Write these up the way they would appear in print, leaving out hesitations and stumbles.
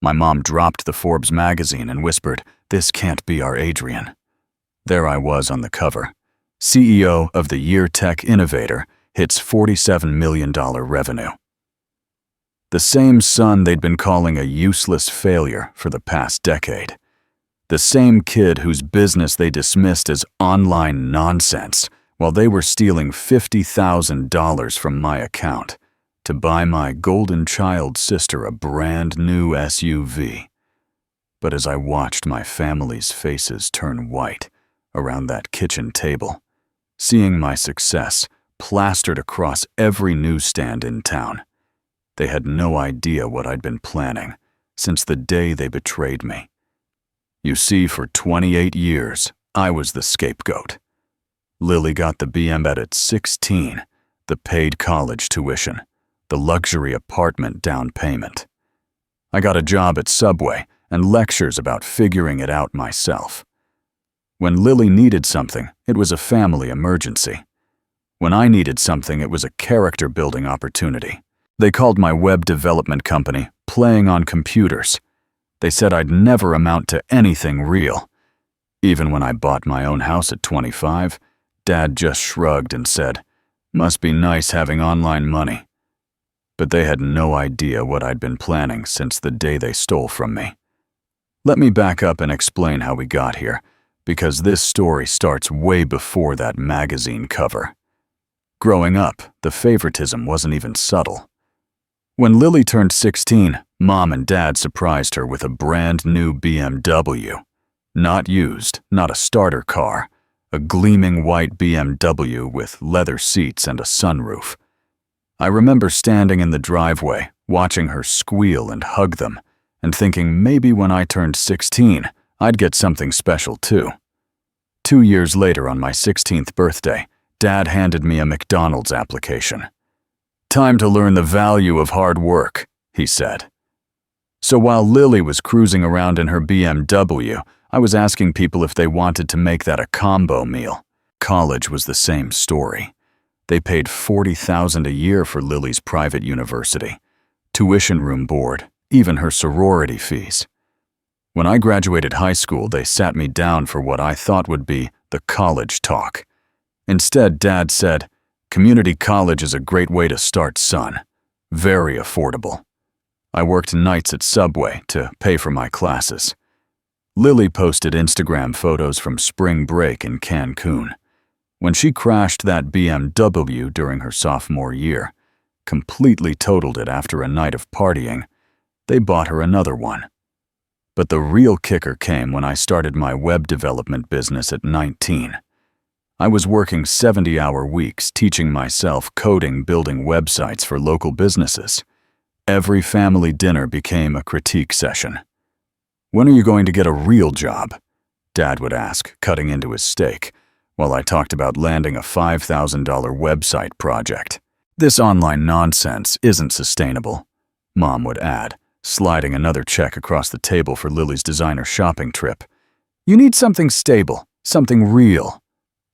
My mom dropped the Forbes magazine and whispered, "This can't be our Adrian." There I was on the cover. CEO of the Year Tech Innovator, hits $47 million revenue. The same son they'd been calling a useless failure for the past decade. The same kid whose business they dismissed as online nonsense while they were stealing $50,000 from my account to buy my golden child sister a brand new SUV. But as I watched my family's faces turn white around that kitchen table, seeing my success plastered across every newsstand in town, they had no idea what I'd been planning since the day they betrayed me. You see, for 28 years, I was the scapegoat. Lily got the BM at 16, the paid college tuition, the luxury apartment down payment. I got a job at Subway and lectures about figuring it out myself. When Lily needed something, it was a family emergency. When I needed something, it was a character-building opportunity. They called my web development company Playing on Computers. They said I'd never amount to anything real. Even when I bought my own house at 25, Dad just shrugged and said, "Must be nice having online money." But they had no idea what I'd been planning since the day they stole from me. Let me back up and explain how we got here, because this story starts way before that magazine cover. Growing up, the favoritism wasn't even subtle. When Lily turned 16, Mom and Dad surprised her with a brand new BMW. Not used, not a starter car, a gleaming white BMW with leather seats and a sunroof. I remember standing in the driveway, watching her squeal and hug them, and thinking maybe when I turned 16, I'd get something special too. 2 years later, on my 16th birthday, Dad handed me a McDonald's application. "Time to learn the value of hard work," he said. So while Lily was cruising around in her BMW, I was asking people if they wanted to make that a combo meal. College was the same story. They paid $40,000 a year for Lily's private university, tuition room board, even her sorority fees. When I graduated high school, they sat me down for what I thought would be the college talk. Instead, Dad said, "Community college is a great way to start, son. Very affordable." I worked nights at Subway to pay for my classes. Lily posted Instagram photos from spring break in Cancun. When she crashed that BMW during her sophomore year, completely totaled it after a night of partying, they bought her another one. But the real kicker came when I started my web development business at 19. I was working 70-hour weeks teaching myself coding, building websites for local businesses. Every family dinner became a critique session. "When are you going to get a real job?" Dad would ask, cutting into his steak, while I talked about landing a $5,000 website project. "This online nonsense isn't sustainable," Mom would add, sliding another check across the table for Lily's designer shopping trip. "You need something stable, something real.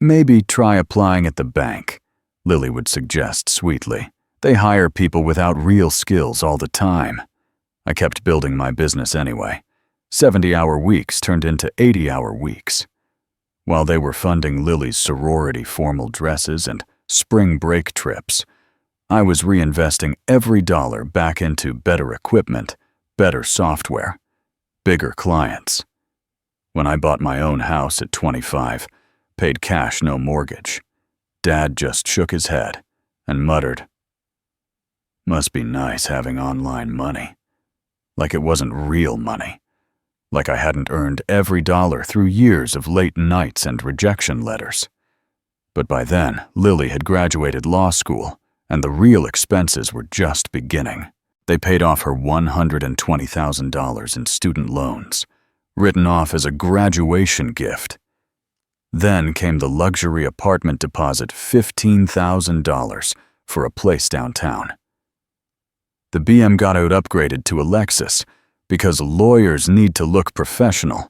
Maybe try applying at the bank," Lily would suggest sweetly. "They hire people without real skills all the time." I kept building my business anyway. 70-hour weeks turned into 80-hour weeks. While they were funding Lily's sorority formal dresses and spring break trips, I was reinvesting every dollar back into better equipment, better software, bigger clients. When I bought my own house at 25, paid cash, no mortgage, Dad just shook his head and muttered, "Must be nice having online money." Like it wasn't real money. Like I hadn't earned every dollar through years of late nights and rejection letters. But by then, Lily had graduated law school, and the real expenses were just beginning. They paid off her $120,000 in student loans, written off as a graduation gift. Then came the luxury apartment deposit, $15,000 for a place downtown. The BM got out upgraded to a Lexus because lawyers need to look professional.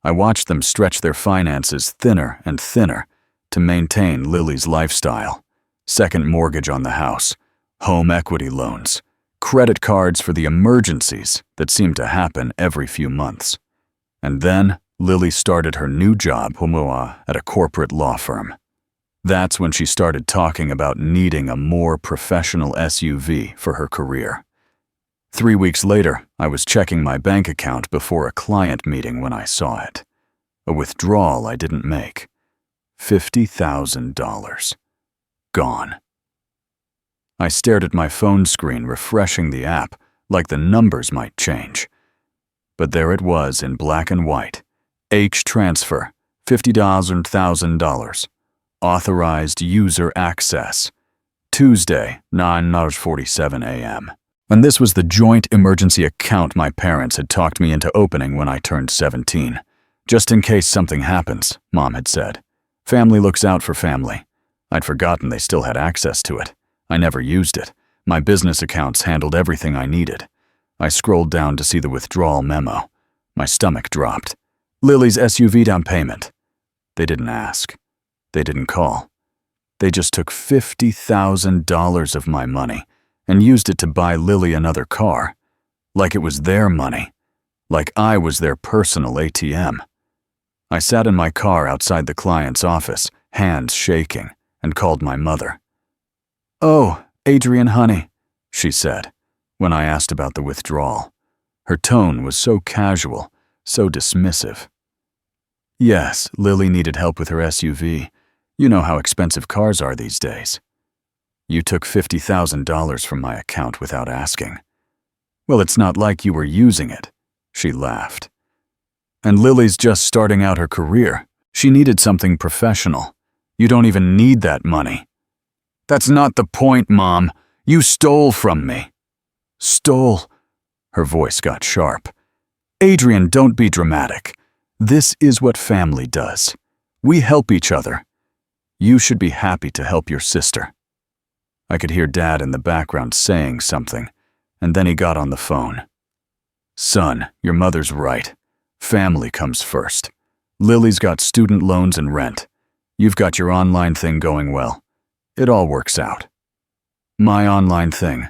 I watched them stretch their finances thinner and thinner to maintain Lily's lifestyle. Second mortgage on the house, home equity loans, credit cards for the emergencies that seemed to happen every few months. And then Lily started her new job at a corporate law firm. That's when she started talking about needing a more professional SUV for her career. 3 weeks later, I was checking my bank account before a client meeting when I saw it. A withdrawal I didn't make. $50,000. Gone. I stared at my phone screen, refreshing the app, like the numbers might change. But there it was in black and white. H transfer, $50,000. Authorized user access. Tuesday, 9:47 a.m. And this was the joint emergency account my parents had talked me into opening when I turned 17. Just in case something happens, Mom had said. Family looks out for family. I'd forgotten they still had access to it. I never used it. My business accounts handled everything I needed. I scrolled down to see the withdrawal memo. My stomach dropped. Lily's SUV down payment. They didn't ask. They didn't call. They just took $50,000 of my money and used it to buy Lily another car. Like it was their money. Like I was their personal ATM. I sat in my car outside the client's office, hands shaking, and called my mother. "Oh, Adrian, honey," she said, when I asked about the withdrawal. Her tone was so casual, so dismissive. Yes, Lily needed help with her SUV. You know how expensive cars are these days. You took $50,000 from my account without asking. Well, it's not like you were using it, she laughed. And Lily's just starting out her career. She needed something professional. You don't even need that money. That's not the point, Mom. You stole from me. Stole? Her voice got sharp. Adrian, don't be dramatic. This is what family does. We help each other. You should be happy to help your sister. I could hear Dad in the background saying something, and then he got on the phone. Son, your mother's right. Family comes first. Lily's got student loans and rent. You've got your online thing going well. It all works out. My online thing.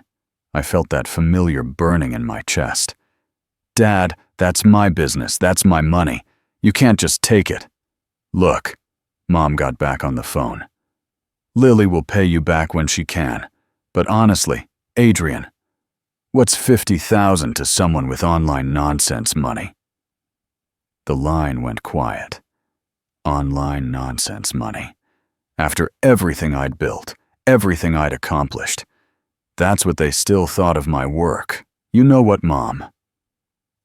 I felt that familiar burning in my chest. Dad, that's my business. That's my money. You can't just take it. Look, Mom got back on the phone. Lily will pay you back when she can. But honestly, Adrian, what's $50,000 to someone with online nonsense money? The line went quiet. Online nonsense money. After everything I'd built, everything I'd accomplished. That's what they still thought of my work. You know what, Mom?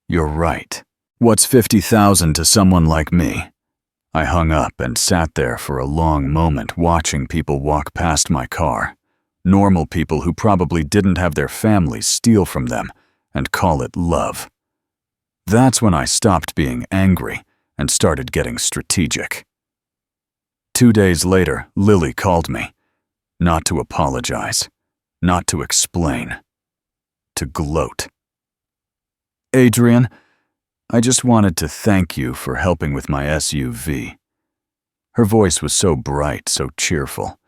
You're right. What's $50,000 to someone like me? I hung up and sat there for a long moment watching people walk past my car. Normal people who probably didn't have their families steal from them and call it love. That's when I stopped being angry and started getting strategic. 2 days later, Lily called me. Not to apologize. Not to explain. To gloat. Adrian, I just wanted to thank you for helping with my SUV. Her voice was so bright, so cheerful,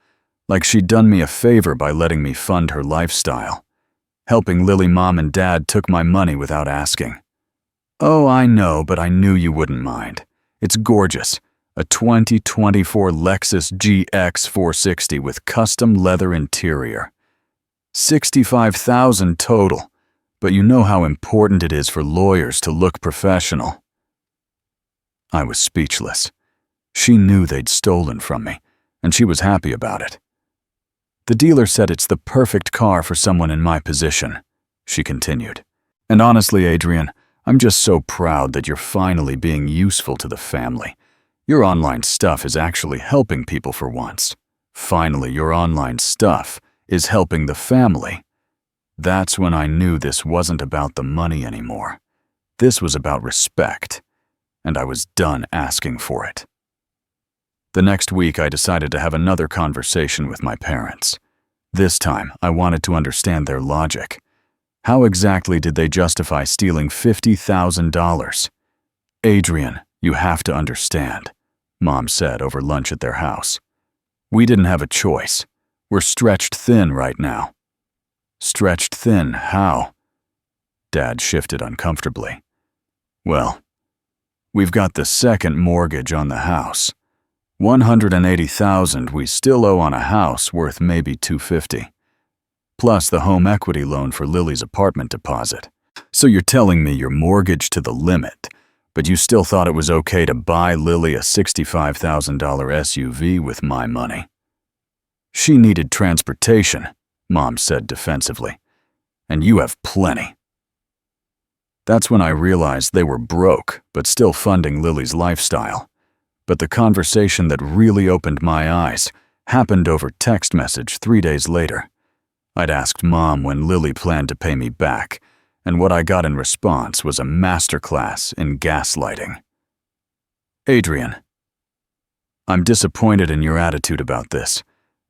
like she'd done me a favor by letting me fund her lifestyle. Helping Lily Mom and Dad took my money without asking. Oh, I know, but I knew you wouldn't mind. It's gorgeous. A 2024 Lexus GX 460 with custom leather interior. $65,000 total. But you know how important it is for lawyers to look professional. I was speechless. She knew they'd stolen from me, and she was happy about it. The dealer said it's the perfect car for someone in my position, she continued. And honestly, Adrian, I'm just so proud that you're finally being useful to the family. Your online stuff is actually helping people for once. Finally, your online stuff is helping the family. That's when I knew this wasn't about the money anymore. This was about respect, and I was done asking for it. The next week, I decided to have another conversation with my parents. This time, I wanted to understand their logic. How exactly did they justify stealing $50,000? Adrian, you have to understand, Mom said over lunch at their house. We didn't have a choice. We're stretched thin right now. Stretched thin, how? Dad shifted uncomfortably. Well, we've got the second mortgage on the house. $180,000 we still owe on a house worth maybe $250,000. Plus the home equity loan for Lily's apartment deposit. So you're telling me you're mortgaged to the limit, but you still thought it was okay to buy Lily a $65,000 SUV with my money? She needed transportation, Mom said defensively, and you have plenty. That's when I realized they were broke, but still funding Lily's lifestyle. But the conversation that really opened my eyes happened over text message 3 days later. I'd asked Mom when Lily planned to pay me back, and what I got in response was a masterclass in gaslighting. Adrian, I'm disappointed in your attitude about this.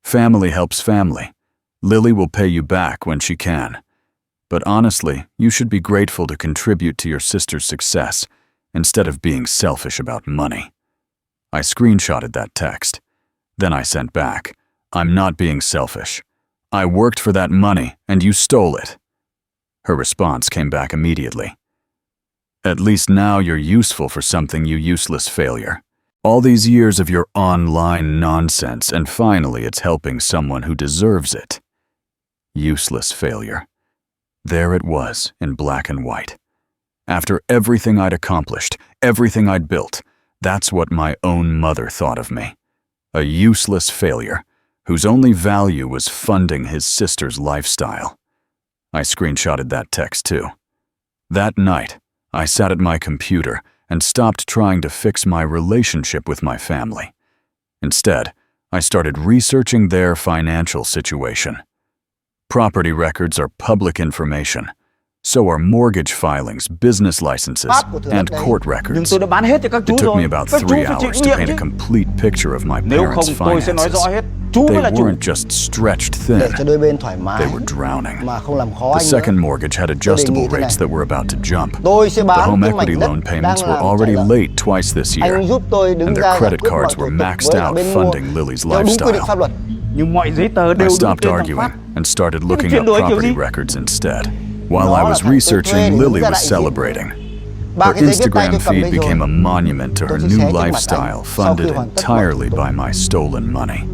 Family helps family. Lily will pay you back when she can. But honestly, you should be grateful to contribute to your sister's success instead of being selfish about money. I screenshotted that text. Then I sent back, I'm not being selfish. I worked for that money and you stole it. Her response came back immediately. At least now you're useful for something, you useless failure. All these years of your online nonsense, and finally it's helping someone who deserves it. Useless failure. There it was in black and white. After everything I'd accomplished, everything I'd built, that's what my own mother thought of me. A useless failure, whose only value was funding his sister's lifestyle. I screenshotted that text too. That night, I sat at my computer and stopped trying to fix my relationship with my family. Instead, I started researching their financial situation. Property records are public information. So are mortgage filings, business licenses, and court records. It took me about 3 hours to paint a complete picture of my parents' finances. They weren't just stretched thin, they were drowning. The second mortgage had adjustable rates that were about to jump. The home equity loan payments were already late twice this year, and their credit cards were maxed out funding Lily's lifestyle. I stopped arguing and started looking up property records instead. While I was researching, Lily was celebrating. Her Instagram feed became a monument to her new lifestyle, funded entirely by my stolen money.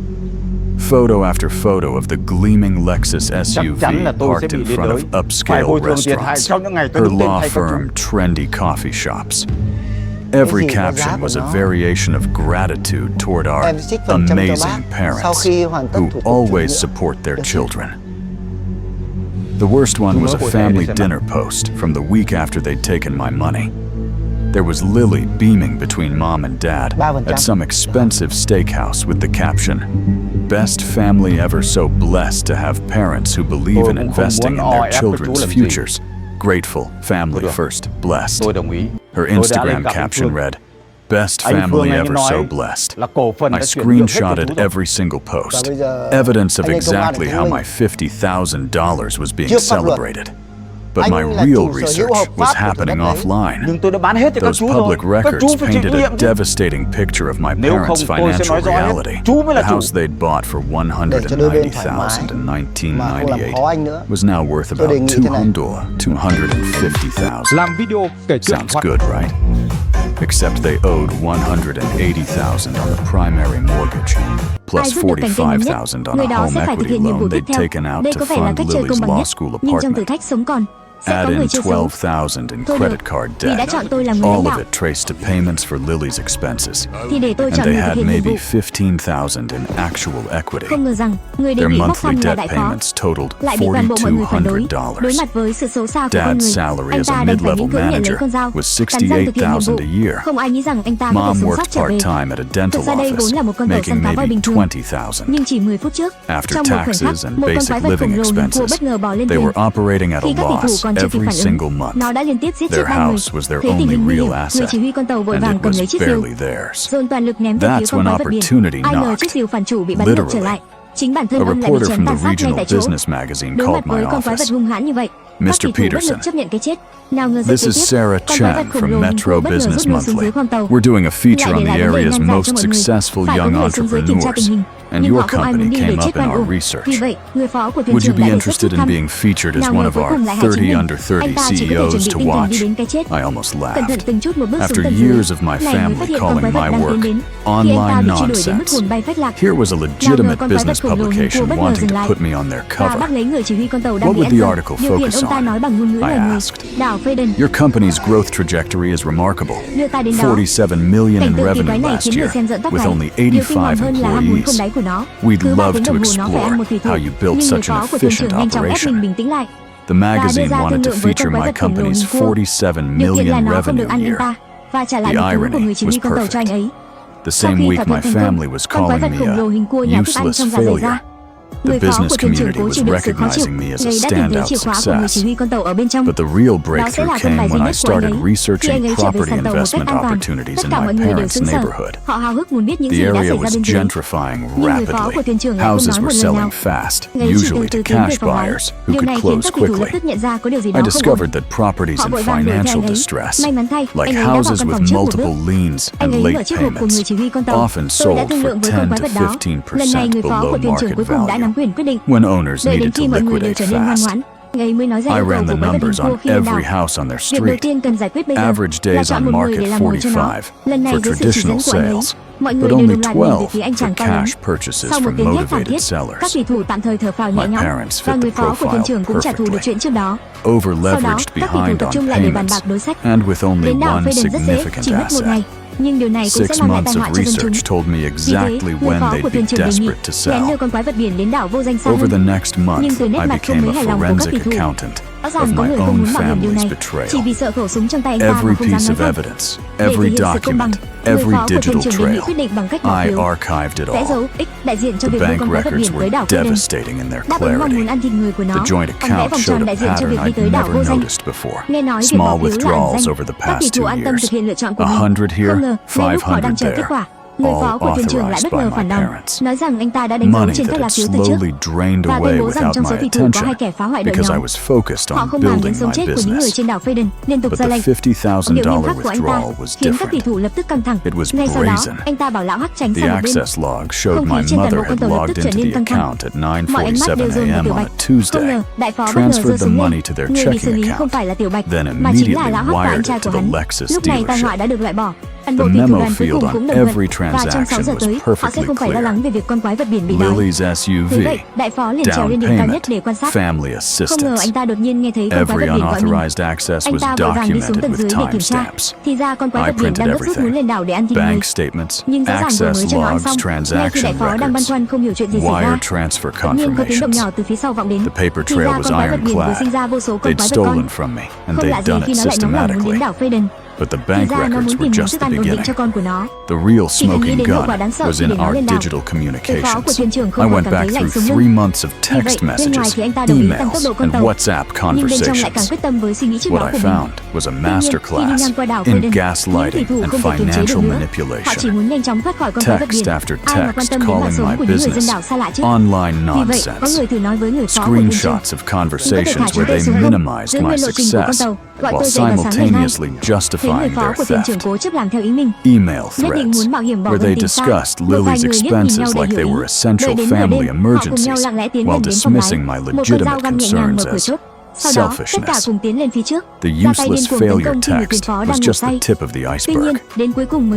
Photo after photo of the gleaming Lexus SUV parked in front of upscale restaurants, her law firm, trendy coffee shops. Every caption was a variation of gratitude toward our amazing parents, who always support their children. The worst one was a family dinner post from the week after they'd taken my money. There was Lily beaming between Mom and Dad at some expensive steakhouse with the caption, "Best family ever, so blessed to have parents who believe in investing in their children's futures. Grateful, family first, blessed." Her Instagram caption read, "Best family ever, so blessed." I screenshotted every single post, evidence of exactly how my $50,000 was being celebrated. But my real research was happening offline. Those public records painted a devastating picture of my parents' financial reality. The house they'd bought for $190,000 in 1998 was now worth about $250,000. Sounds good, right? Except they owed $180,000 on the primary mortgage, plus $45,000 on a home equity loan they'd taken out to fund Lily's law school apartment. Add in $12,000 in credit card debt, all of it traced to payments for Lily's expenses, and they had maybe $15,000 in actual equity. Their monthly debt payments totaled $4,200. Dad's salary as a mid-level manager was $68,000 a year. Mom worked part-time at a dental office, making maybe $20,000. After taxes and basic living expenses, they were operating at a loss every single month. Their house was their only real asset, and it was barely theirs. That's when opportunity knocked, literally. A reporter from the regional business magazine called my office. "Mr. Peterson, this is Sarah Chen from Metro Business Monthly. We're doing a feature on the area's most successful young entrepreneurs. and your company came up in our research. Would you be interested in being featured as one of our 30 under 30 CEOs to watch? I almost laughed. After years of my family calling my work online nonsense, here was a legitimate business publication wanting to put me on their cover. What would the article focus on? I asked. Your company's growth trajectory is remarkable. 47 million in revenue last year, with only 85 employees. We'd love to explore how you built such an efficient operation. The magazine wanted to feature my company's 47 million revenue year. The irony was perfect. The same week my family was calling me a useless failure. The business community was recognizing me as a standout success. But the real breakthrough came when I started researching property investment opportunities in my parents' neighborhood. The area was gentrifying rapidly. Houses were selling fast, usually to cash buyers who could close quickly. I discovered that properties in financial distress, like houses with multiple liens and late payments, often sold for 10 to 15% below market value when owners needed to liquidate fast. I ran the numbers on every house on their street. Average days on market 45 for traditional sales, but only 12 for cash purchases from motivated sellers. My parents fit the profile perfectly. Over-leveraged behind on payments, and with only one significant asset. 6 months of research told me exactly when they'd be desperate to sell. Over the next month, I became a forensic accountant of my own family's betrayal. Every piece of evidence, every document, every digital trail, I archived it all. The bank records were devastating in their clarity. The joint account showed a pattern I'd never noticed before. Small withdrawals over the past 2 years. 100 here, 500 there. All authorized by my parents. Money that had slowly drained away without my attention because I was focused on building my business. But the $50,000 withdrawal was different. It was brazen. The access log showed my mother had logged into the account at 9:47 a.m. on a Tuesday, transferred the money to their checking account, then immediately wired it to the Lexus dealership. The memo field on every transaction was perfectly clear. Lily's SUV, down payment, family assistance. Every unauthorized access was documented with timestamps. I printed everything. Bank statements, access logs, transaction records, wire transfer confirmations. The paper trail was ironclad. They'd stolen from me, and they'd done it systematically. But the bank records were just the beginning. The real smoking gun was in our digital communications. I went back through 3 months of text messages, emails, and WhatsApp conversations. What I found was a masterclass in gaslighting and financial manipulation. Text after text calling my business online nonsense. Screenshots of conversations where they minimized my success while simultaneously justifying their theft. Email threads where they discussed Lily's expenses like they were essential family emergencies while dismissing my legitimate concerns as selfishness. The useless failure text was just the tip of the iceberg.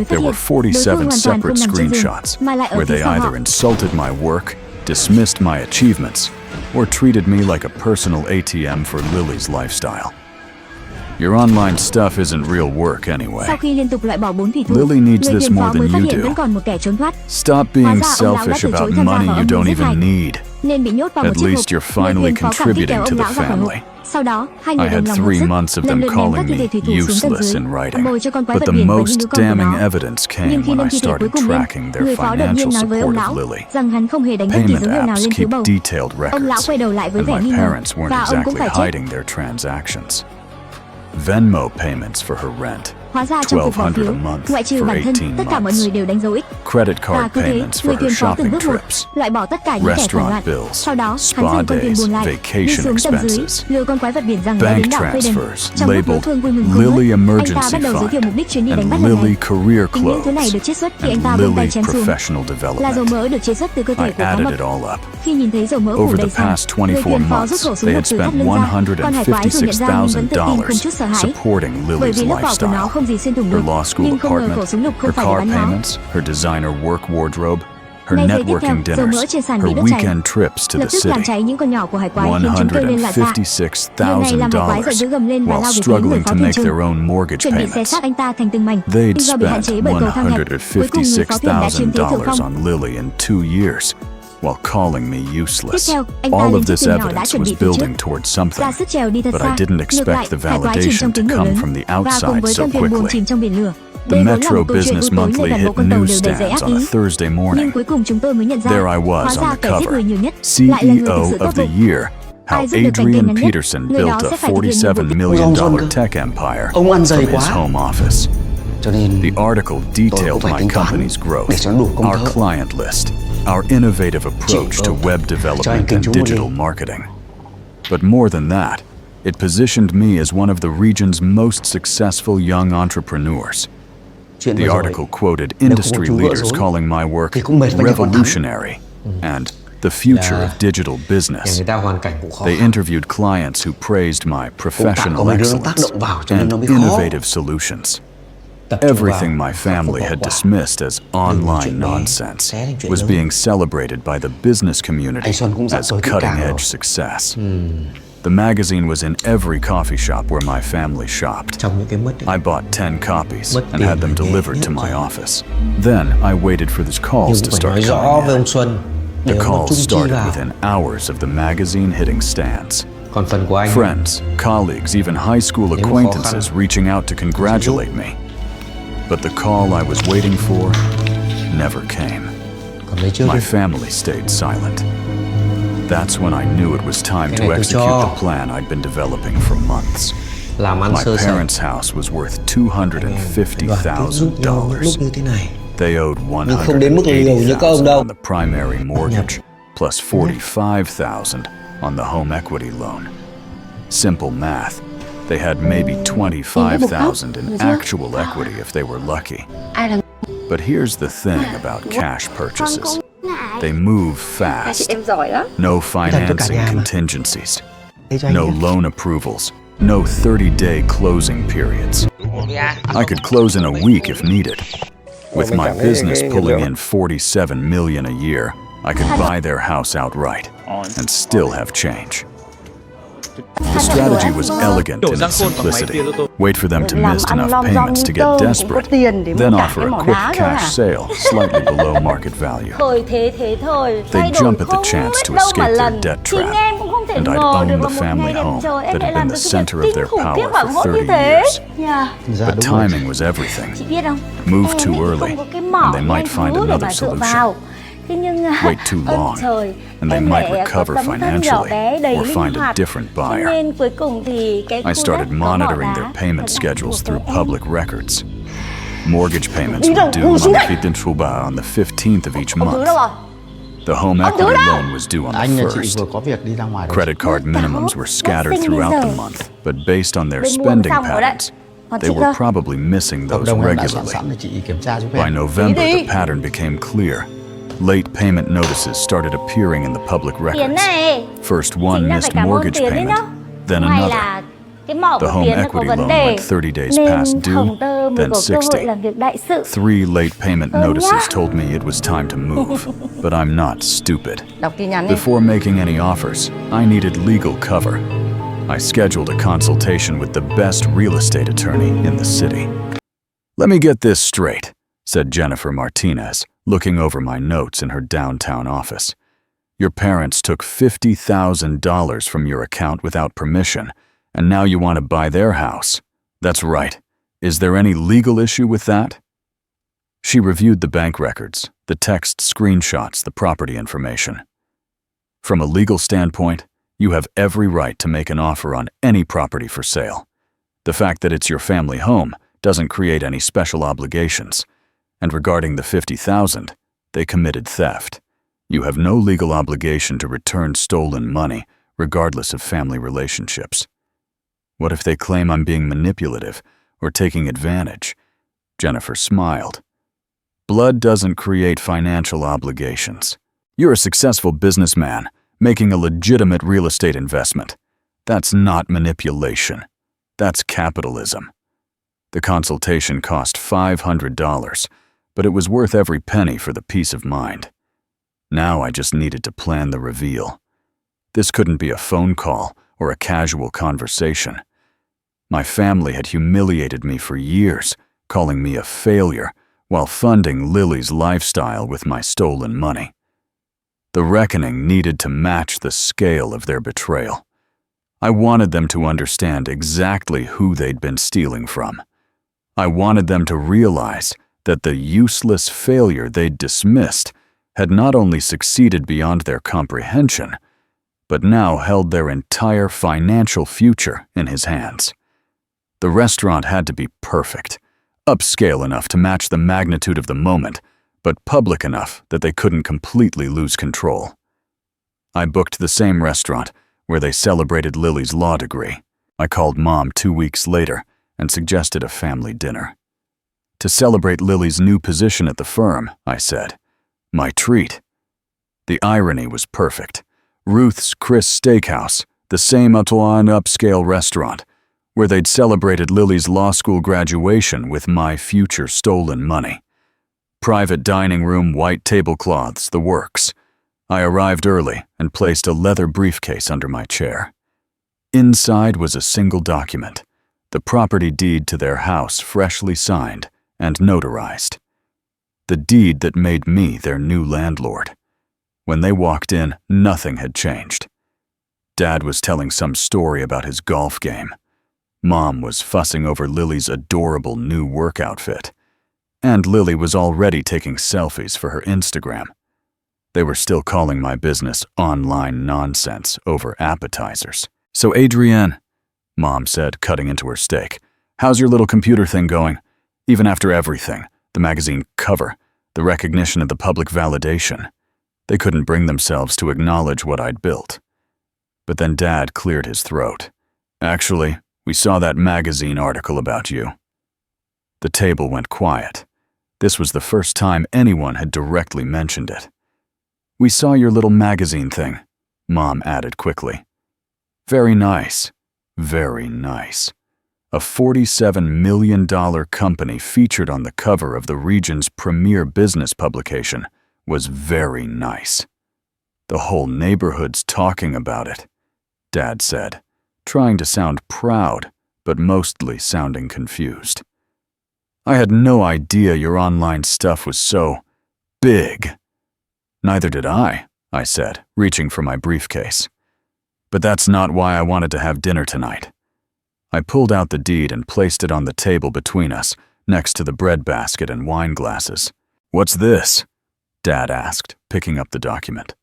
There were 47 separate screenshots where they either insulted my work, dismissed my achievements, or treated me like a personal ATM for Lily's lifestyle. Your online stuff isn't real work anyway. Lily needs this more than you do. Stop being selfish about money you don't even need. At least you're finally contributing to the family. I had 3 months of them calling me useless in writing, but the most damning evidence came when I started tracking their financial support of Lily. Payment apps keep detailed records, and my parents weren't exactly hiding their transactions. Venmo payments for her rent, Hóa ra trong cuộc bỏ $1,200 phiếu, a month ngoại trừ for bản thân, 18 tất cả mọi months. người đều đánh dấu X. Credit Và card cứ thế, payments người for her tuyên phó từng shopping bước một, trips, loại bỏ tất cả những kẻ phản restaurant loạn. bills, Sau đó, hắn spa dùng con thuyền days, buồn lại, đi vacation xuống tầng dưới, expenses, lừa con quái vật biển rằng nó bank đến đảo Faden. transfers Trong lúc đối labeled phương vui mừng không Lily ngớt, anh ta Emergency bắt đầu giới thiệu mục đích chuyến đi đánh Fund bắt and lần Lily này. Career Tính những thứ này Clothes được chiết xuất khi anh and ta vung tay Lily chém xuống. Professional Là dầu Development. mỡ được chiết xuất từ cơ thể I của cá added mập. it all up. Khi nhìn thấy dầu mỡ phủ Over đầy the sàn, past người 24 tuyên phó rút months, khẩu súng they lục had từ thắt spent lưng ra. Con hải quái dù nhận ra nhưng vẫn tự tin không chút sợ $156,000 hãi. supporting Bởi Lily's vì lớp vỏ của nó lifestyle. không gì xuyên thủng Her được. law school Nhưng không ngờ khẩu apartment, súng lục không her phải để car bắn nó. payments, her designer work wardrobe, her Ngay giây tiếp theo, networking dầu mỡ dinners, trên sàn her bị đốt cháy. weekend trips to Lập the tức làm city. cháy những con nhỏ của hải quái khiến chúng kêu lên lạ xạ. Điều này làm hải quái giận dữ gầm lên và while lao về phía người struggling phó to thuyền make trưởng, their own mortgage chuẩn bị xé payments. xác anh ta thành từng mảnh. They'd Nhưng do bị hạn chế bởi cầu thang hẹp, cuối cùng người phó thuyền đã chiếm thế thượng $156,000 phong. on Lily in 2 years, while calling me Tiếp useless. theo, anh ta All lên of chiếc this thuyền nhỏ đã evidence chuẩn bị was từ trước, building towards something, ra sức chèo đi thật but xa. I didn't Ngược expect lại, the hải quái chìm trong validation tiếng to nổ come lớn from the và cùng outside với so con thuyền buồn quickly. chìm trong biển lửa. The Đây vốn là Metro một câu chuyện Business u tối nơi Monthly toàn bộ hit con tàu đều đầy newsstands dẫy ác on a ý. Thursday Nhưng morning. cuối cùng chúng tôi mới nhận ra, There I was hóa ra on the kẻ giết cover, người nhiều nhất lại là người thực sự CEO tốt of the bụng. year. How Ai giúp được cánh tay Adrian ngắn nhất, Peterson người built đó a sẽ phải thực hiện nhiệm vụ. $47 million Ông tech empire Ông ăn dày from his quá. home office. Cho nên The article tôi detailed cũng phải my tính toán company's để growth, cho nó đủ công our thức. client list, our innovative approach to web cho anh development kinh and chú một digital đi. marketing. But more than that, it positioned me as one of the region's most successful young entrepreneurs. chuyện The vừa rồi, article quoted nếu không industry có chú vợ leaders dối, calling my work thì cũng mệt với nhà còn thắng. revolutionary and the future Là of digital Nhà business. người ta hoàn cảnh cũng khó They khăn. interviewed clients who praised my có professional mấy đứa nó tác excellence động vào cho nên nó and mới khó. innovative solutions. Tập trung Everything vào, my khắc phục family hậu had quả. dismissed as Đừng online chuyện bé, nonsense xé thành chuyện was lớn. being celebrated by the business community Anh Xuân cũng dặn as tôi kỹ càng cutting rồi. edge success. The magazine was in every coffee shop where my family shopped. Trong những cái mất I bought 10 copies Mất and tiền had them là nhẹ delivered to nhất my rồi. office. Then I waited for these calls nhưng to cũng phải nói start rõ coming với in. ông Xuân để The ông nó calls chung chi started vào. within hours of the magazine hitting stands. Còn phần của anh Friends, colleagues, even high school Nếu mà khó acquaintances khăn, reaching out to congratulate me. But the call I was waiting for never came. còn lấy chưa My đi. family stayed silent. That's when I knew it was time Cái to này tôi execute cho. the plan I'd been developing for months. Làm ăn My sơ sẩy. parents' house was worth Đoàn kết giúp nhau những lúc $250,000. như thế này. They owed Nhưng không đến mức liều như các ông $180,000 đâu. on the primary mortgage, plus $45,000 on the home equity loan. Simple math. They had maybe $25,000 in actual equity if they were lucky. But here's the thing about cash purchases. They move fast. Em giỏi lắm. No Làm cho cả financing nhà mà. contingencies. Thế cho anh No nhá. loan approvals. No 30-day closing periods. I could close in a week if needed. With my business pulling in $47 million a year, I could buy their house outright and still have change. The strategy was elegant in its simplicity. Wait for them to miss enough payments to get desperate, then offer a quick cash sale slightly below market value. Thôi thế thôi. They'd jump at the chance to escape their debt trap, and I'd own the family home that had been the center of their power for 30 years. Dạ, But đúng rồi. timing was everything. Chị biết không? Move too Em ấy early, không có cái mỏ and they might nhanh find thú để another mà dựa solution. vào. Thế nhưng Wait too long, trời, and they em might lại có recover tấm thân nhỏ financially bé đầy or linh find a hoạt. different Cho buyer. nên cuối cùng thì cái I khu started đất có mỏ monitoring đá their là payment đã schedules thuộc through về em. public records. Mortgage payments were due on the 15th of each month. The home equity loan was due on the Anh nhà chị 1st. vừa có việc đi ra ngoài rồi. Credit card minimums were scattered throughout the month, but based on their Bên mua spending xong rồi đấy. patterns, Còn they chị were cơ? probably missing Hợp those đồng em đã soạn regularly. sẵn để chị kiểm tra giúp By em. November, Đi the đi. pattern became clear. Late payment notices started appearing in the public Tiền records. này First chính one là phải missed cảm ơn mortgage tiền đấy payment, nhá. then Hay another. là cái mỏ The của home Tiến nó có equity vấn loan đề went 30 days nên past due, Hồng Tơ mới then có cơ hội 60. làm việc đại sự. 3 late payment nhá. notices told me it was time to move, but I'm not stupid. Đọc tin nhắn đi. Before making any offers, I needed legal cover. I scheduled a consultation with the best real estate attorney in the city. Let me get this straight, said Jennifer Martinez, looking over my notes in her downtown office. Your parents took $50,000 from your account without permission, and now you want to buy their house. That's right. Is there any legal issue with that? She reviewed the bank records, the text screenshots, the property information. From a legal standpoint, you have every right to make an offer on any property for sale. The fact that it's your family home doesn't create any special obligations. And regarding the $50,000, they committed theft. You have no legal obligation to return stolen money, regardless of family relationships. What if they claim I'm being manipulative or taking advantage? Jennifer smiled. Blood doesn't create financial obligations. You're a successful businessman making a legitimate real estate investment. That's not manipulation. That's capitalism. The consultation cost $500, but it was worth every penny for the peace of mind. Now I just needed to plan the reveal. This couldn't be a phone call or a casual conversation. My family had humiliated me for years, calling me a failure while funding Lily's lifestyle with my stolen money. The reckoning needed to match the scale of their betrayal. I wanted them to understand exactly who they'd been stealing from. I wanted them to realize that the useless failure they'd dismissed had not only succeeded beyond their comprehension, but now held their entire financial future in his hands. The restaurant had to be perfect, upscale enough to match the magnitude of the moment, but public enough that they couldn't completely lose control. I booked the same restaurant where they celebrated Lily's law degree. I called Mom 2 weeks later and suggested a family dinner. To celebrate Lily's new position at the firm, I said, my treat. The irony was perfect. Ruth's Chris Steakhouse, the same upscale restaurant, where they'd celebrated Lily's law school graduation with my future stolen money. Private dining room, white tablecloths, the works. I arrived early and placed a leather briefcase under my chair. Inside was a single document, the property deed to their house freshly signed and notarized. The deed that made me their new landlord. When they walked in, nothing had changed. Dad was telling some story about his golf game. Mom was fussing over Lily's adorable new work outfit. And Lily was already taking selfies for her Instagram. They were still calling my business online nonsense over appetizers. So Adrienne, Mom said, cutting into her steak, how's your little computer thing going? Even after everything, the magazine cover, the recognition of the public validation. They couldn't bring themselves to acknowledge what I'd built. But then Dad cleared his throat. Actually, we saw that magazine article about you. The table went quiet. This was the first time anyone had directly mentioned it. We saw your little magazine thing, Mom added quickly. Very nice. Very nice. A $47 million company featured on the cover of the region's premier business publication was very nice. The whole neighborhood's talking about it, Dad said, trying to sound proud, but mostly sounding confused. I had no idea your online stuff was so big. Neither did I said, reaching for my briefcase. But that's not why I wanted to have dinner tonight. I pulled out the deed and placed it on the table between us, next to the bread basket and wine glasses. What's this? Dad asked, picking up the document.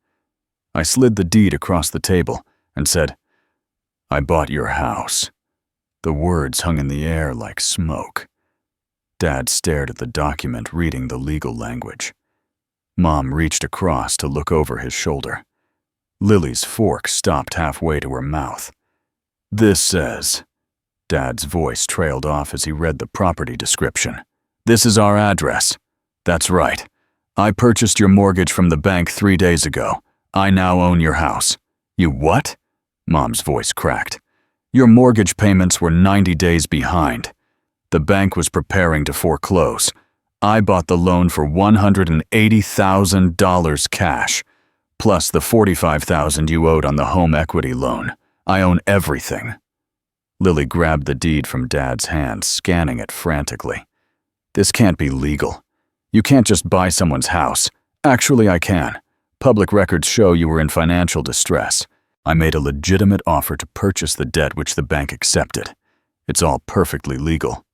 I slid the deed across the table and said, I bought your house. The words hung in the air like smoke. Dad stared at the document, reading the legal language. Mom reached across to look over his shoulder. Lily's fork stopped halfway to her mouth. This says, Dad's voice trailed off as he read the property description. This is our address. That's right. I purchased your mortgage from the bank 3 days ago. I now own your house. You what? Mom's voice cracked. Your mortgage payments were 90 days behind. The bank was preparing to foreclose. I bought the loan for $180,000 cash, plus the $45,000 you owed on the home equity loan. I own everything. Lily grabbed the deed from Dad's hand, scanning it frantically. This can't be legal. You can't just buy someone's house. Actually, I can. Public records show you were in financial distress. I made a legitimate offer to purchase the debt which the bank accepted. It's all perfectly legal.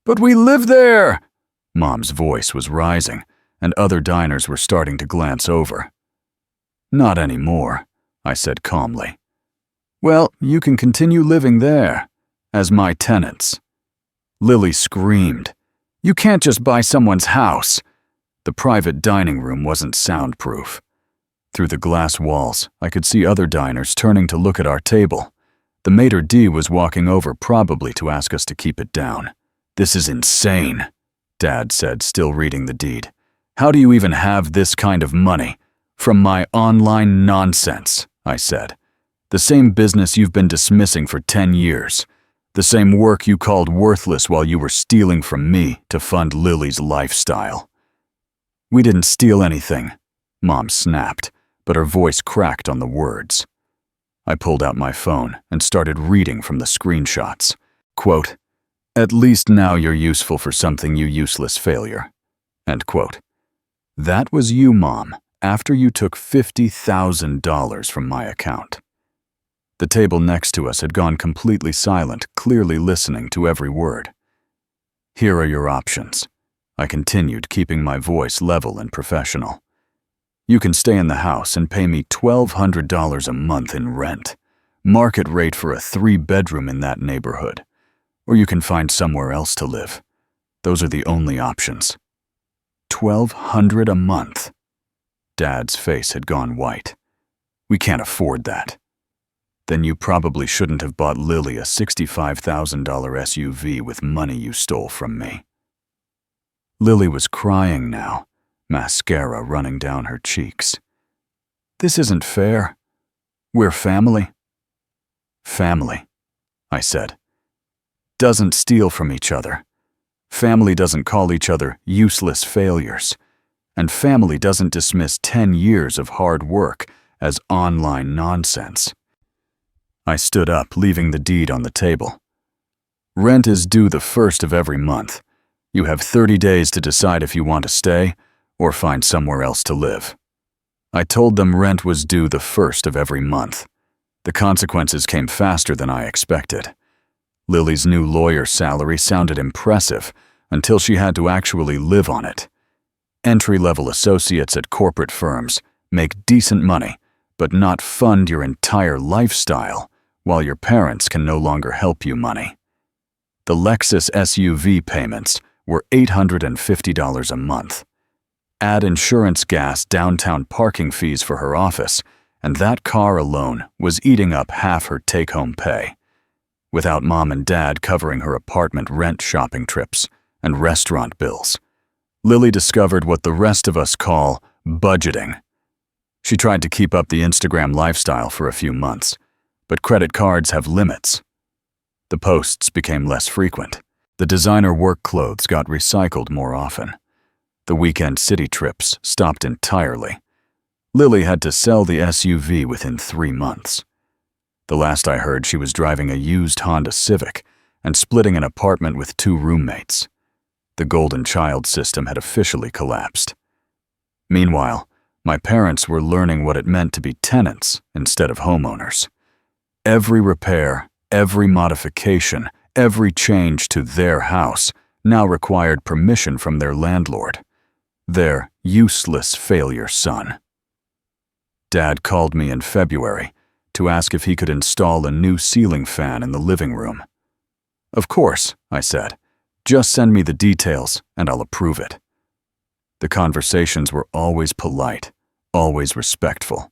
But we live there! Mom's voice was rising, and other diners were starting to glance over. Not anymore, I said calmly. Well, you can continue living there. as my tenants. Lily screamed, "You can't just buy someone's house." The private dining room wasn't soundproof. Through the glass walls, I could see other diners turning to look at our table. The maitre d' was walking over, probably to ask us to keep it down. "This is insane," Dad said, still reading the deed. "How do you even have this kind of money?" "From my online nonsense," I said. "The same business you've been dismissing for 10 years. The same work you called worthless while you were stealing from me to fund Lily's lifestyle." "We didn't steal anything," Mom snapped, but her voice cracked on the words. I pulled out my phone and started reading from the screenshots. Quote, "At least now you're useful for something, you useless failure." End quote. "That was you, Mom, after you took $50,000 from my account." The table next to us had gone completely silent, clearly listening to every word. "Here are your options," I continued, keeping my voice level and professional. "You can stay in the house and pay me $1,200 a month in rent, market rate for a 3-bedroom in that neighborhood. Or you can find somewhere else to live. Those are the only options." $1,200 a month. Dad's face had gone white. "We can't afford that." "Then you probably shouldn't have bought Lily a $65,000 SUV with money you stole from me." Lily was crying now, mascara running down her cheeks. "This isn't fair. We're family." "Family," I said, "doesn't steal from each other. Family doesn't call each other useless failures. And family doesn't dismiss 10 years of hard work as online nonsense." I stood up, leaving the deed on the table. "Rent is due the 1st of every month. You have 30 days to decide if you want to stay or find somewhere else to live." I told them rent was due the 1st of every month. The consequences came faster than I expected. Lily's new lawyer salary sounded impressive until she had to actually live on it. Entry-level associates at corporate firms make decent money, but not fund your entire lifestyle, while your parents can no longer help you money. The Lexus SUV payments were $850 a month. Add insurance, gas, downtown parking fees for her office, and that car alone was eating up half her take-home pay. Without Mom and Dad covering her apartment rent, shopping trips, and restaurant bills, Lily discovered what the rest of us call budgeting. She tried to keep up the Instagram lifestyle for a few months, but credit cards have limits. The posts became less frequent. The designer work clothes got recycled more often. The weekend city trips stopped entirely. Lily had to sell the SUV within 3 months. The last I heard, she was driving a used Honda Civic and splitting an apartment with 2 roommates. The golden child system had officially collapsed. Meanwhile, my parents were learning what it meant to be tenants instead of homeowners. Every repair, every modification, every change to their house now required permission from their landlord, their useless failure son. Dad called me in February to ask if he could install a new ceiling fan in the living room. "Of course," I said. "Just send me the details and I'll approve it." The conversations were always polite, always respectful.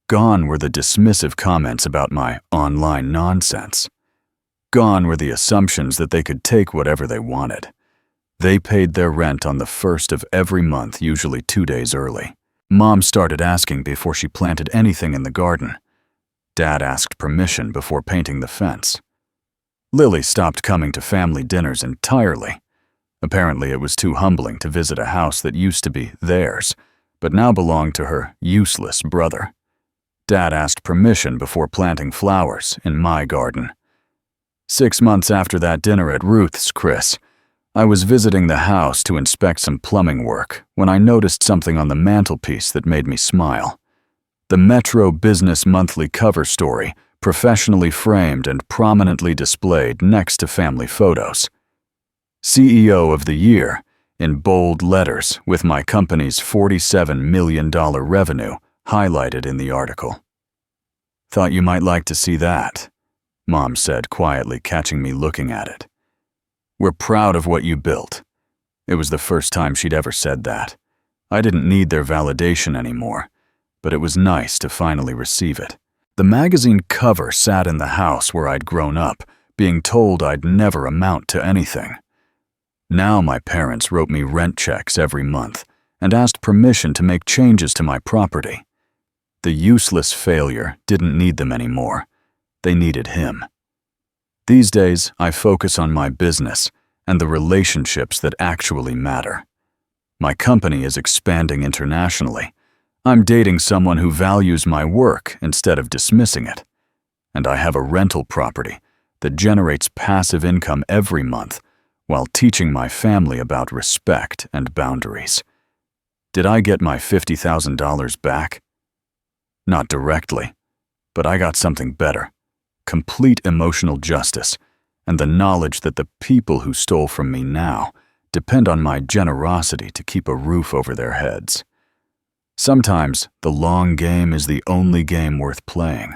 Gone were the dismissive comments about my online nonsense. Gone were the assumptions that they could take whatever they wanted. They paid their rent on the 1st of every month, usually 2 days early. Mom started asking before she planted anything in the garden. Dad asked permission before painting the fence. Lily stopped coming to family dinners entirely. Apparently it was too humbling to visit a house that used to be theirs, but now belonged to her useless brother. Dad asked permission before planting flowers in my garden. 6 months after that dinner at Ruth's, Chris, I was visiting the house to inspect some plumbing work when I noticed something on the mantelpiece that made me smile. The Metro Business Monthly cover story, professionally framed and prominently displayed next to family photos. CEO of the Year, in bold letters with my company's $47 million revenue highlighted in the article. "Thought you might like to see that," Mom said quietly, catching me looking at it. "We're proud of what you built." It was the first time she'd ever said that. I didn't need their validation anymore, but it was nice to finally receive it. The magazine cover sat in the house where I'd grown up, being told I'd never amount to anything. Now my parents wrote me rent checks every month and asked permission to make changes to my property. The useless failure didn't need them anymore. They needed him. These days, I focus on my business and the relationships that actually matter. My company is expanding internationally. I'm dating someone who values my work instead of dismissing it. And I have a rental property that generates passive income every month while teaching my family about respect and boundaries. Did I get my $50,000 back? Not directly, but I got something better: complete emotional justice and the knowledge that the people who stole from me now depend on my generosity to keep a roof over their heads. Sometimes the long game is the only game worth playing.